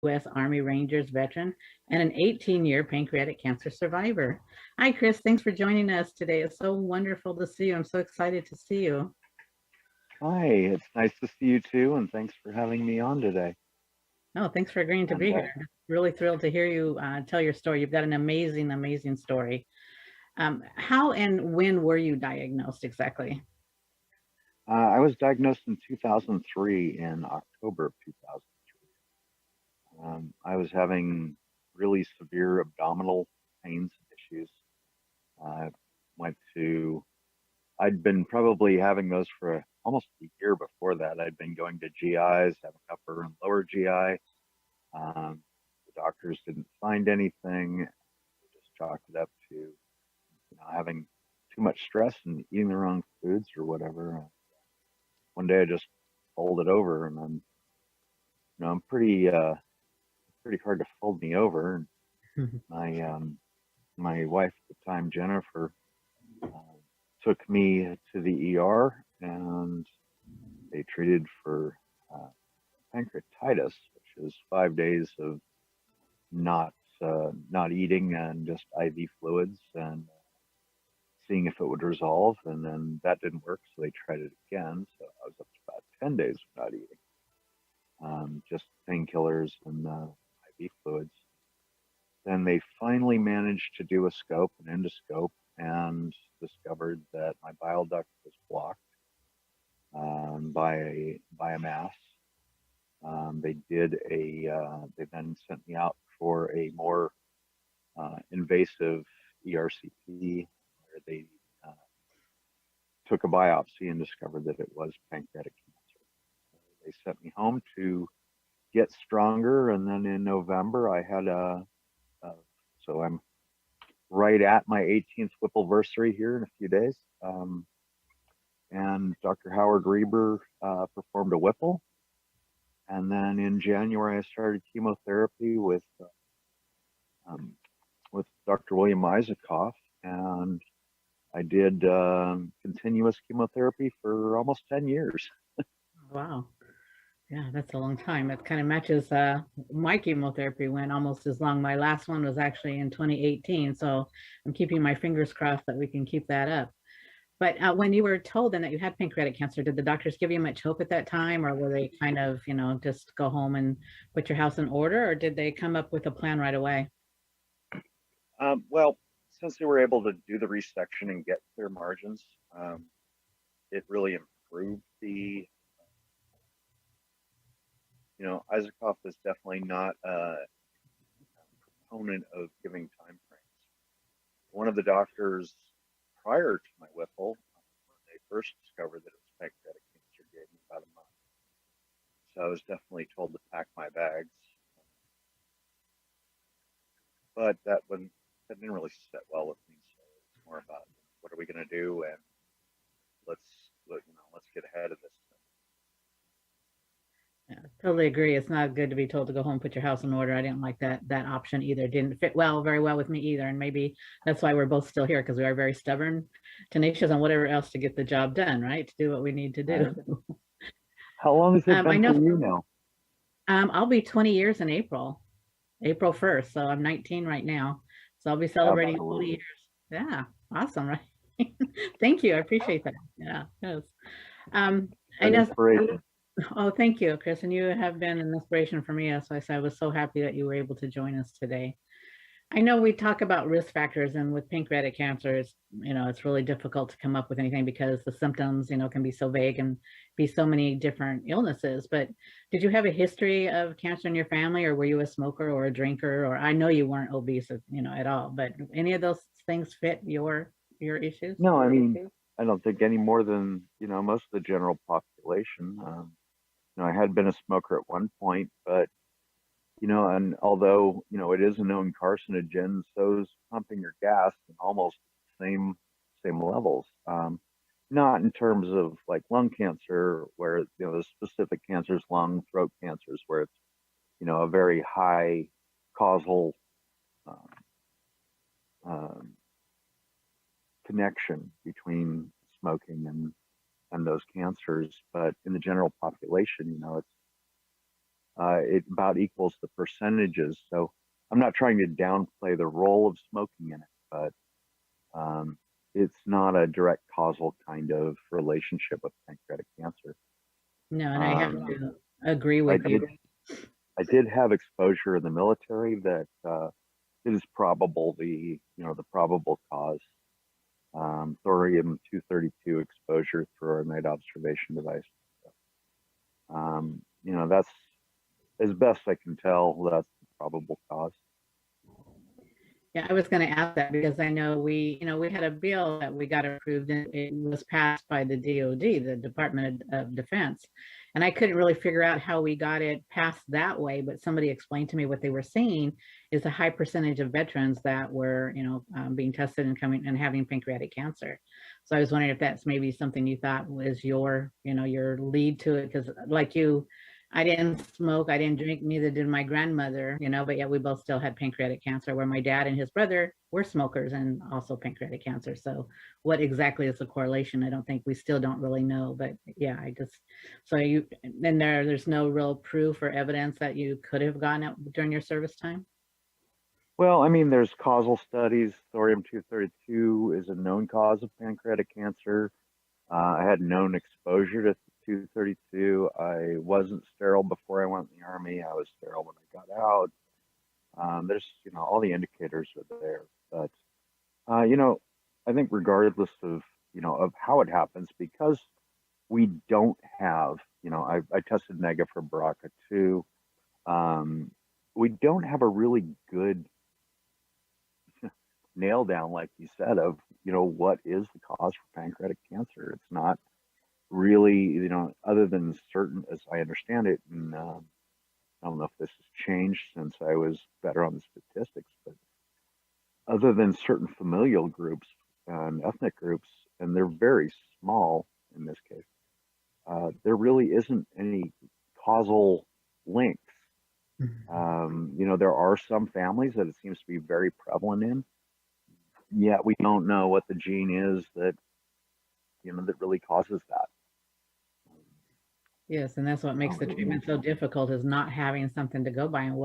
U.S. Army Rangers veteran and an 18-year pancreatic cancer survivor. Hi, Chris. Thanks for joining us today. It's so wonderful to see you. I'm so excited to see you. Hi, it's nice to see you too, and thanks for having me on today. Oh, thanks for agreeing to And be here. Really thrilled to hear you tell your story. You've got an amazing, amazing story. How and when were you diagnosed exactly? I was diagnosed in 2003, in October of 2003. I was having really severe abdominal pains and issues. I went to, I'd been probably having those for almost a year before that. I'd been going to GIs, having upper and lower GI. The doctors didn't find anything. They just chalked it up to having too much stress and eating the wrong foods or whatever. One day I just folded over, and I'm pretty hard to fold me over. And my wife at the time, Jennifer, uh, took me to the ER, and they treated for pancreatitis, which is 5 days of not not eating and just IV fluids, and seeing if it would resolve. And then that didn't work, so they tried it again. So I was up to about 10 days without eating, just painkillers and IV fluids. Then they finally managed to do a scope, an endoscope, and discovered that my bile duct was blocked by a mass. They then sent me out for a more invasive ERCP, where they uh, took a biopsy and discovered that it was pancreatic cancer. So they sent me home to get stronger, and then in November I had so I'm right at my 18th Whippleversary here in a few days. And Dr. Howard Reber performed a Whipple. And then in January, I started chemotherapy with Dr. William Isakoff, and I did continuous chemotherapy for almost 10 years. Wow. Yeah, that's a long time. It kind of matches my chemotherapy went almost as long. My last one was actually in 2018. So I'm keeping my fingers crossed that we can keep that up. But when you were told then that you had pancreatic cancer, did the doctors give you much hope at that time, or were they kind of, just go home and put your house in order, or did they come up with a plan right away? Well, since they were able to do the resection and get clear margins, it really improved the, Isakoff is definitely not a proponent of giving time frames. One of the doctors prior to my Whipple, when they first discovered that it was pancreatic cancer, gave me about a month. So I was definitely told to pack my bags, but that didn't really sit well with me. So it's more about what are we going to do, and let's get ahead of this. Yeah, totally agree. It's not good to be told to go home, put your house in order. I didn't like that option either. It didn't fit very well with me either. And maybe that's why we're both still here, because we are very stubborn, tenacious on whatever else to get the job done, right? To do what we need to do. Right. How long has it I been know for you now? I'll be 20 years in April, April 1st. So I'm 19 right now. So I'll be celebrating 20 Absolutely. years. Yeah, awesome, right? Thank you. I appreciate that. Yeah, yes. I An just inspiration. Oh, thank you, Chris. And you have been an inspiration for me. As I said, I was so happy that you were able to join us today. I know we talk about risk factors, and with pancreatic cancer, it's really difficult to come up with anything because the symptoms, can be so vague and be so many different illnesses. But did you have a history of cancer in your family, or were you a smoker or a drinker? Or I know you weren't obese, at all, but any of those things fit your issues? No, I mean, I don't think any more than most of the general population. I had been a smoker at one point, but and although it is a known carcinogen, so's pumping your gas in almost the same levels. Not in terms of like lung cancer, where the specific cancers, lung, throat cancers, where it's a very high causal uh, um, connection between smoking and those cancers. But in the general population, it about equals the percentages. So I'm not trying to downplay the role of smoking in it, but it's not a direct causal kind of relationship with pancreatic cancer. No, and I have Um, to agree I with you. did I did have exposure in the military that it is probable the probable cause. Thorium 232 exposure through our night observation device. That's as best I can tell. That's the probable cause. Yeah, I was going to ask that because I know we had a bill that we got approved and it was passed by the DOD, the Department of Defense. And I couldn't really figure out how we got it passed that way, but somebody explained to me what they were seeing is a high percentage of veterans that were, being tested and coming and having pancreatic cancer. So I was wondering if that's maybe something you thought was your lead to it. Because like you, I didn't smoke, I didn't drink, neither did my grandmother, but yet we both still had pancreatic cancer, where my dad and his brother were smokers and also pancreatic cancer. So what exactly is the correlation? I don't think we still don't really know, but yeah, there's no real proof or evidence that you could have gotten it during your service time? Well, I mean, there's causal studies. Thorium 232 is a known cause of pancreatic cancer. I had known exposure to 232. I wasn't sterile before I went in the Army. I was sterile when I got out. There's, all the indicators are there. But, I think regardless of how it happens, because we don't have, I tested negative for BRCA2. We don't have a really good nail down, like you said, of, what is the cause for pancreatic cancer. It's not really, other than certain, as I understand it, and I don't know if this has changed since I was better on the statistics, but other than certain familial groups and ethnic groups, and they're very small in this case, there really isn't any causal links. There are some families that it seems to be very prevalent in, yet we don't know what the gene is that really causes that. Yes, and that's what makes the treatment so difficult, is not having something to go by, and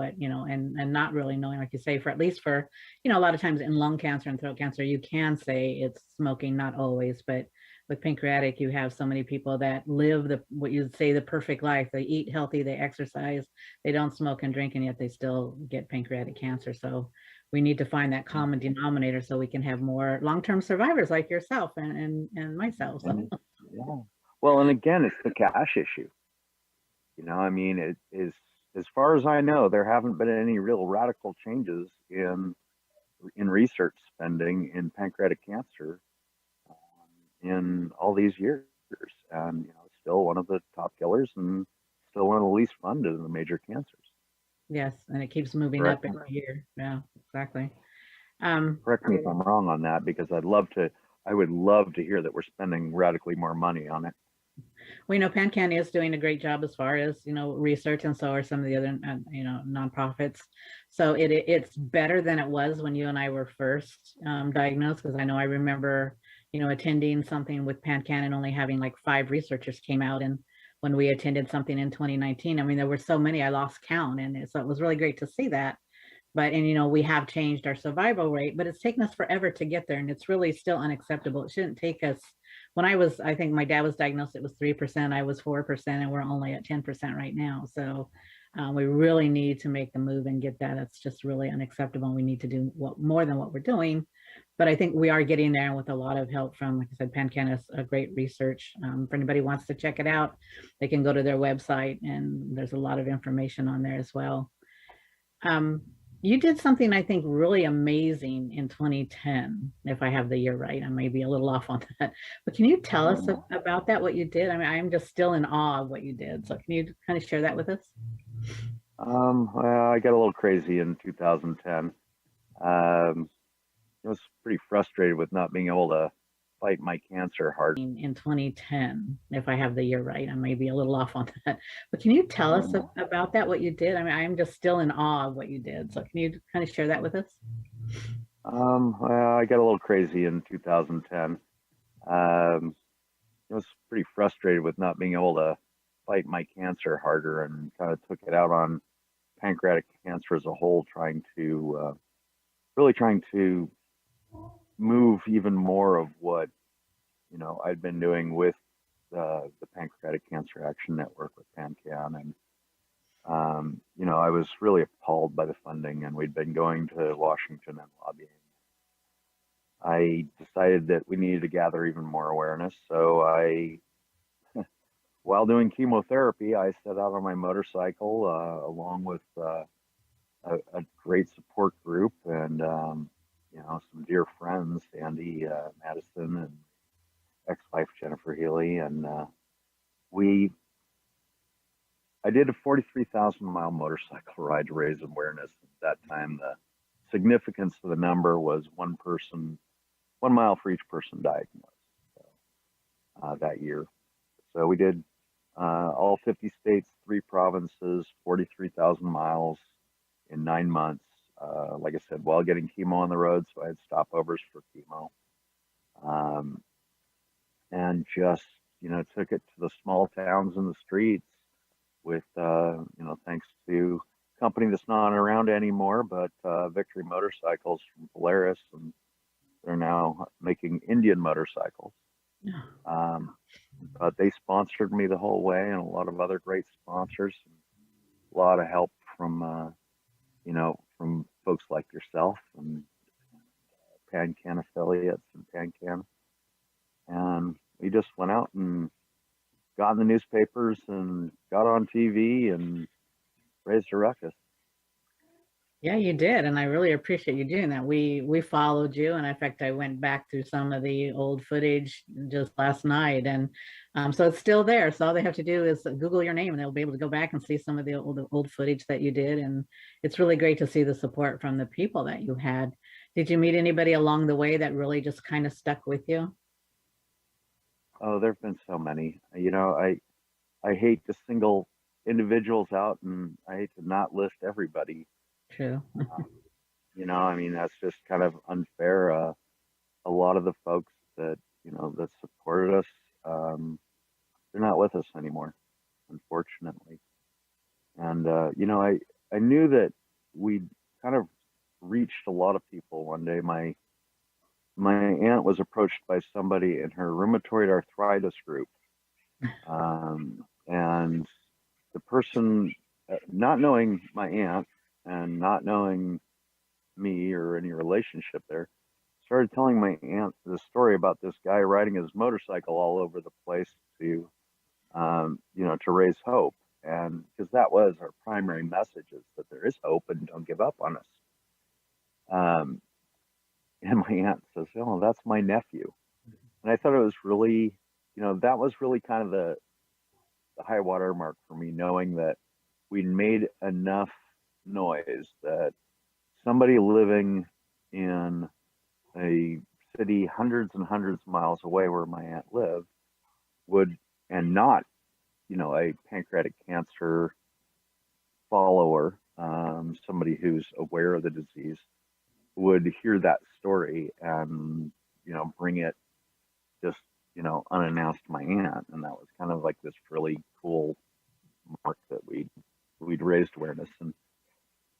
and not really knowing, like you say, for at least for, a lot of times in lung cancer and throat cancer, you can say it's smoking, not always, but with pancreatic, you have so many people that live what you'd say the perfect life. They eat healthy, they exercise, they don't smoke and drink, and yet they still get pancreatic cancer. So we need to find that common denominator so we can have more long-term survivors like yourself and myself. So. Yeah. Well, and again, it's the cash issue. I mean, it is, as far as I know, there haven't been any real radical changes in research spending in pancreatic cancer in all these years, and it's still one of the top killers and still one of the least funded in the major cancers. Yes, and it keeps moving up every year. Yeah, exactly. Correct me if I'm wrong on that, because I would love to hear that we're spending radically more money on it. We know PanCan is doing a great job as far as, research, and so are some of the other, nonprofits. So it's better than it was when you and I were first diagnosed, because I remember, attending something with PanCan and only having like 5 researchers came out. And when we attended something in 2019, I mean, there were so many, I lost count. And so it was really great to see that. But, we have changed our survival rate, but it's taken us forever to get there. And it's really still unacceptable. It shouldn't take us. When I think my dad was diagnosed, it was 3%, I was 4%, and we're only at 10% right now. So we really need to make the move and get that. It's just really unacceptable. And we need to do more than what we're doing. But I think we are getting there with a lot of help from, like I said, PanCan is a great research. If anybody wants to check it out, they can go to their website, and there's a lot of information on there as well. You did something, I think, really amazing in 2010, if I have the year right. I may be a little off on that. But can you tell us about that, what you did? I mean, I'm just still in awe of what you did. So can you kind of share that with us? I got a little crazy in 2010. I was pretty frustrated with not being able to fight my cancer hard. In 2010, if I have the year right. I may be a little off on that. But can you tell us about that, what you did? I mean, I'm just still in awe of what you did. So can you kind of share that with us? I got a little crazy in 2010. I was pretty frustrated with not being able to fight my cancer harder and kind of took it out on pancreatic cancer as a whole, really trying to move even more of what, I'd been doing with the Pancreatic Cancer Action Network with PanCan. And, I was really appalled by the funding, and we'd been going to Washington and lobbying. I decided that we needed to gather even more awareness. So while doing chemotherapy, I set out on my motorcycle along with a great support group and, some dear friends, Sandy Madison and ex-wife Jennifer Healy. And I did a 43,000-mile motorcycle ride to raise awareness. At that time, the significance of the number was 1 mile for each person diagnosed that year. So we did all 50 states, 3 provinces, 43,000 miles in 9 months. Like I said, while getting chemo on the road, so I had stopovers for chemo. And just, took it to the small towns and the streets with, thanks to a company that's not around anymore, but Victory Motorcycles from Polaris, and they're now making Indian motorcycles. But they sponsored me the whole way, and a lot of other great sponsors, and a lot of help from, from folks like yourself and PanCan affiliates and PanCan. And we just went out and got in the newspapers and got on TV and raised a ruckus. Yeah, you did, and I really appreciate you doing that. We followed you, and in fact, I went back through some of the old footage just last night, and so it's still there. So all they have to do is Google your name, and they'll be able to go back and see some of the old footage that you did. And it's really great to see the support from the people that you had. Did you meet anybody along the way that really just kind of stuck with you? Oh, there've been so many. I hate to single individuals out, and I hate to not list everybody. True. That's just kind of unfair. A lot of the folks that, that supported us, they're not with us anymore, unfortunately. And, I knew that we'd kind of reached a lot of people one day. My aunt was approached by somebody in her rheumatoid arthritis group. And the person, not knowing my aunt and not knowing me or any relationship there, started telling my aunt the story about this guy riding his motorcycle all over the place to, to raise hope. And because that was our primary message, is that there is hope and don't give up on us. And my aunt says, "Oh, that's my nephew." And I thought it was really, that was really kind of the high water mark for me, knowing that we'd made enough noise that somebody living in a city hundreds and hundreds of miles away where my aunt lived would, and not, a pancreatic cancer follower, somebody who's aware of the disease, would hear that story and, bring it just, unannounced to my aunt. And that was kind of like this really cool mark that we'd raised awareness. And,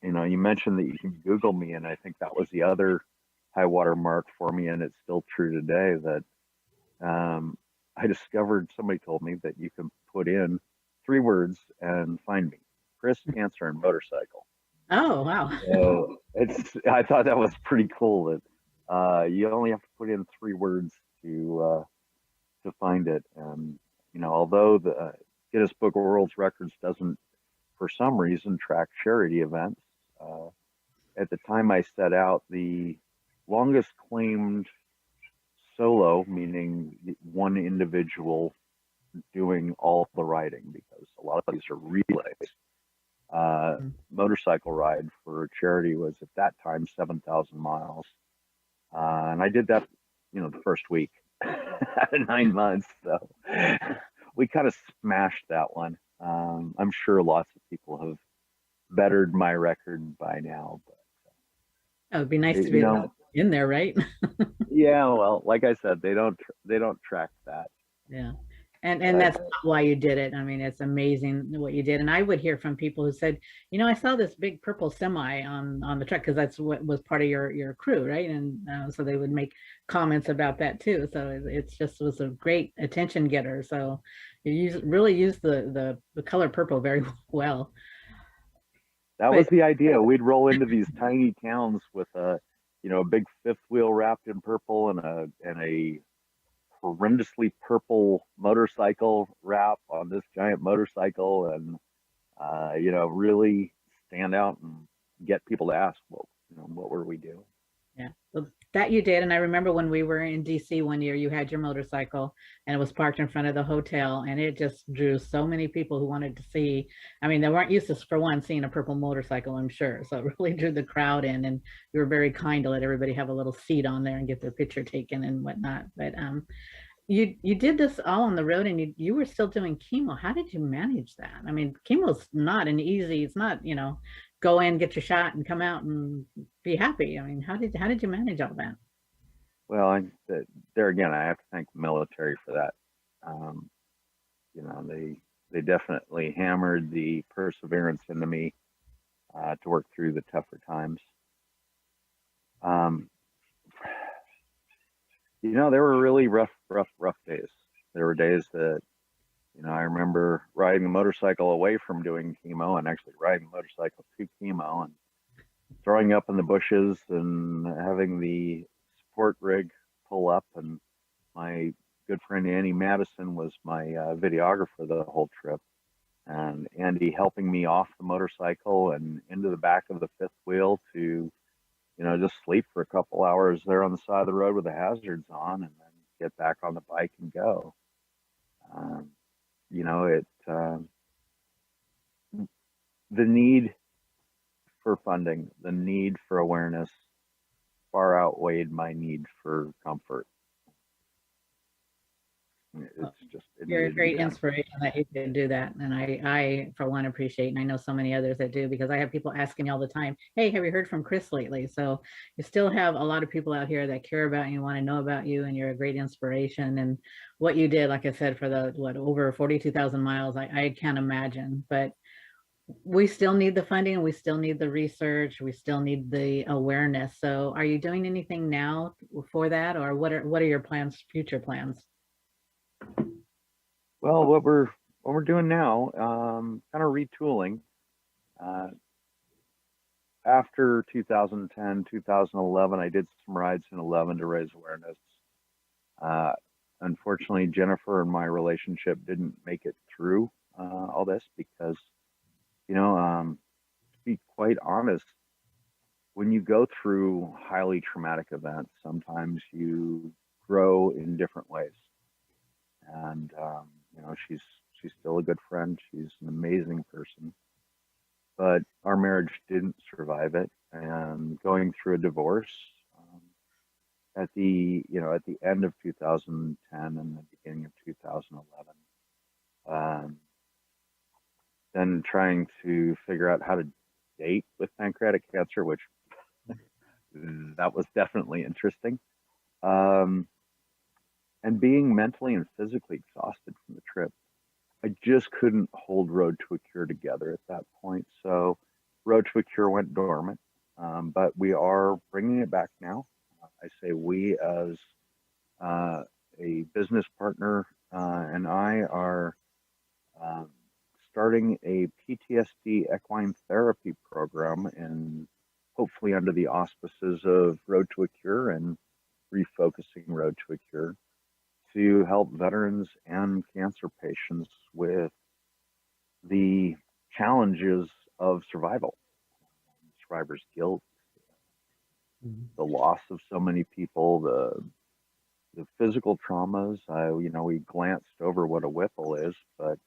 you mentioned that you can Google me, and I think that was the other high water mark for me. And it's still true today that I discovered, somebody told me that you can put in 3 words and find me: Chris, cancer, and motorcycle. Oh, wow. So I thought that was pretty cool that you only have to put in 3 words to find it. And, although the Guinness Book of World Records doesn't, for some reason, track charity events, at the time I set out, the longest claimed solo, meaning one individual doing all the riding, because a lot of these are relays, motorcycle ride for charity was at that time 7,000 miles. And I did that, the first week out of 9 months. So we kind of smashed that one. I'm sure lots of people have bettered my record by now, but It would be nice to be in there, right? Yeah, well, like I said, they don't track that. Yeah. And that's not why you did it. I mean, it's amazing what you did. And I would hear from people who said, I saw this big purple semi on the truck, because that's what was part of your crew, right? And so they would make comments about that too. So it's just was a great attention getter. So you really used the color purple very well. That was But the idea. We'd roll into these tiny towns with a big fifth wheel wrapped in purple and a horrendously purple motorcycle wrap on this giant motorcycle, and really stand out and get people to ask, well, what were we doing? yeah, well, that you did. And I remember when we were in DC one year, you had your motorcycle and it was parked in front of the hotel, and it just drew so many people who wanted to see. I mean, they weren't used to, for one, seeing a purple motorcycle, I'm sure. So it really drew the crowd in, and you were very kind to let everybody have a little seat on there and get their picture taken and whatnot. But you did this all on the road, and you were still doing chemo. How did you manage that? I mean, chemo's not an easy, it's not, go in, get your shot and come out and be happy. I mean, how did you manage all that? Well, there again, I have to thank the military for that. Um, they definitely hammered the perseverance into me to work through the tougher times. Um, there were really rough days. There were days that, I remember riding the motorcycle away from doing chemo and actually riding the motorcycle to chemo and throwing up in the bushes and having the support rig pull up. And my good friend Andy Madison was my videographer the whole trip. And Andy helping me off the motorcycle and into the back of the fifth wheel to, just sleep for a couple hours there on the side of the road with the hazards on, and then get back on the bike and go. Um, the need for funding, the need for awareness far outweighed my need for comfort. It's just, it You're a needed to be great done. inspiration that you can do that. And I, for one, appreciate, and I know so many others that do, because I have people asking me all the time, hey, have you heard from Chris lately? So you still have a lot of people out here that care about you, want to know about you, and you're a great inspiration. And what you did, like I said, for the, over 42,000 miles, I can't imagine. But we still need the funding, we still need the research, we still need the awareness. So are you doing anything now for that, or what are your plans, future plans? Well, what we're doing now, kind of retooling. Uh, After 2010, 2011, I did some rides in 11 to raise awareness. Uh, Unfortunately, Jennifer and my relationship didn't make it through all this because, to be quite honest, when you go through highly traumatic events, sometimes you grow in different ways. And she's still a good friend. She's an amazing person, but our marriage didn't survive it. And going through a divorce at the end of 2010 and the beginning of 2011, then trying to figure out how to date with pancreatic cancer, which that was definitely interesting. Um, and being mentally and physically exhausted from the trip, I just couldn't hold Road to a Cure together at that point. So Road to a Cure went dormant, but we are bringing it back now. I say we as a business partner and I are um, starting a PTSD equine therapy program, and hopefully under the auspices of Road to a Cure and refocusing Road to a Cure to help veterans and cancer patients with the challenges of survival, survivor's guilt, the loss of so many people, the physical traumas. We glanced over what a Whipple is, but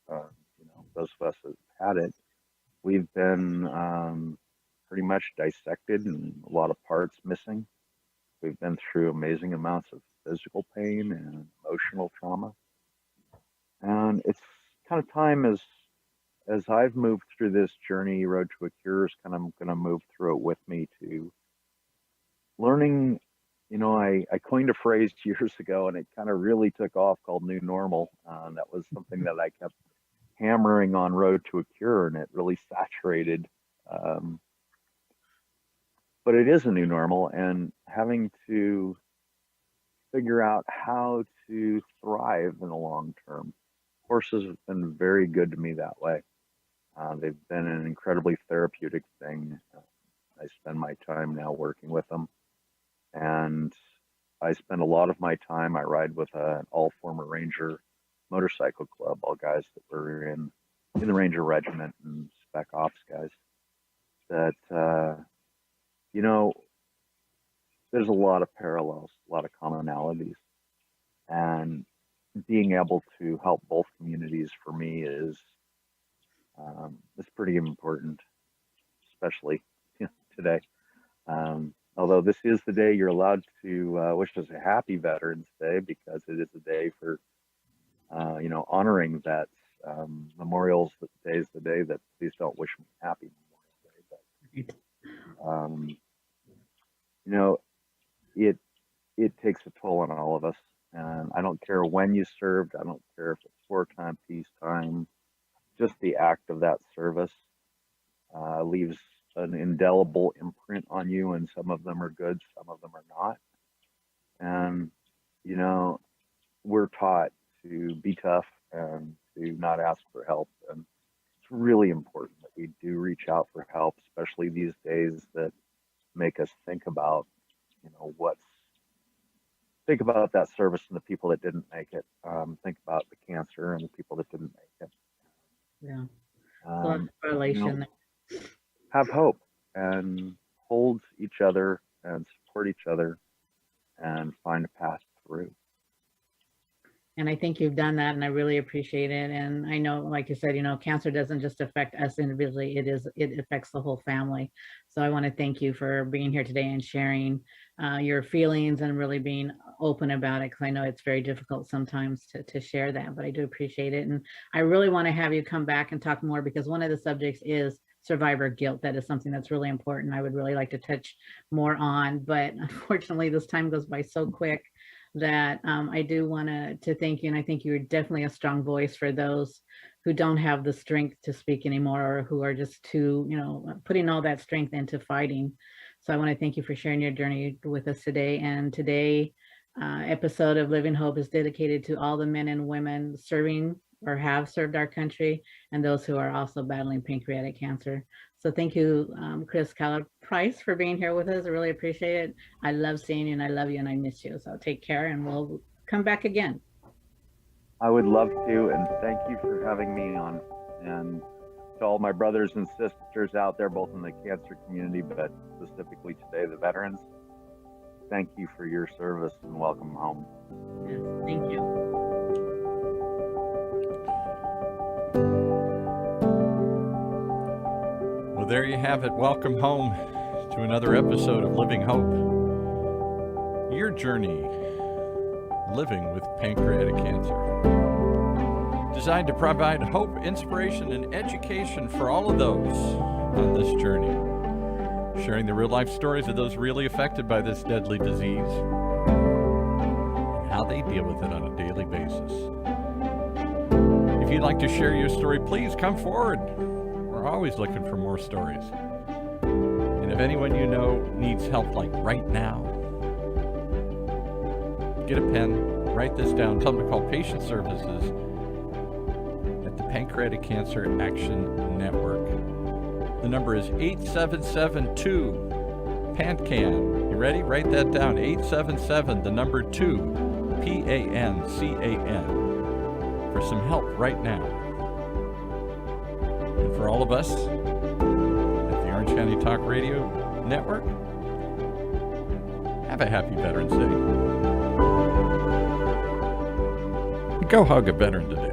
those of us that had it, we've been pretty much dissected and a lot of parts missing. We've been through amazing amounts of physical pain and emotional trauma. And it's kind of time as I've moved through this journey, Road to a Cure is kind of going to move through it with me to learning, I coined a phrase years ago, and it kind of really took off, called new normal. That was something that I kept hammering on Road to a Cure, and it really saturated. Um, but it is a new normal, and having to figure out how to thrive in the long term. Horses have been very good to me that way. They've been an incredibly therapeutic thing. I spend my time now working with them, and I spend a lot of my time. I ride with an all former Ranger motorcycle club, all guys that were in the Ranger Regiment and spec ops guys. That there's a lot of parallels, a lot of commonalities, and being able to help both communities for me is pretty important, especially today. Although this is the day you're allowed to wish us a happy Veterans Day, because it is a day for honoring vets. Memorials Day is the day that please don't wish me happy Memorial Day. But it takes a toll on all of us, and I don't care when you served. I don't care if it's wartime, peacetime. Just the act of that service leaves an indelible imprint on you, and some of them are good, some of them are not. And we're taught to be tough and to not ask for help, and it's really important that we do reach out for help, especially these days that make us think about think about that service and the people that didn't make it. Think about the cancer and the people that didn't make it. Yeah. A lot of correlation there. Have hope and hold each other and support each other and find a path through. And I think you've done that, and I really appreciate it. And I know, like you said, cancer doesn't just affect us individually, it affects the whole family. So I want to thank you for being here today and sharing your feelings and really being open about it, because I know it's very difficult sometimes to share that, but I do appreciate it. And I really want to have you come back and talk more, because one of the subjects is survivor guilt. That is something that's really important. I would really like to touch more on, but unfortunately this time goes by so quick that I do want to thank you. And I think you're definitely a strong voice for those who don't have the strength to speak anymore, or who are just too, putting all that strength into fighting. So I want to thank you for sharing your journey with us today. And today episode of Living Hope is dedicated to all the men and women serving or have served our country, and those who are also battling pancreatic cancer. So thank you, Chris Calaprice, for being here with us. I really appreciate it. I love seeing you, and I love you, and I miss you. So take care, and we'll come back again. I would love to, and thank you for having me on. And to all my brothers and sisters out there, both in the cancer community, but specifically today, the veterans, thank you for your service and welcome home. Yes, thank you. Well, there you have it. Welcome home to another episode of Living Hope. Your journey living with pancreatic cancer. Designed to provide hope, inspiration, and education for all of those on this journey. Sharing the real-life stories of those really affected by this deadly disease and how they deal with it on a daily basis. If you'd like to share your story, please come forward. We're always looking for more stories. And if anyone you know needs help like right now, get a pen, write this down, tell them to call Patient Services at the Pancreatic Cancer Action Network. The number is 8772-PANCAN. You ready? Write that down. 877, the number 2, PANCAN, for some help right now. And for all of us at the Orange County Talk Radio Network, have a happy Veterans Day. Go hug a veteran today.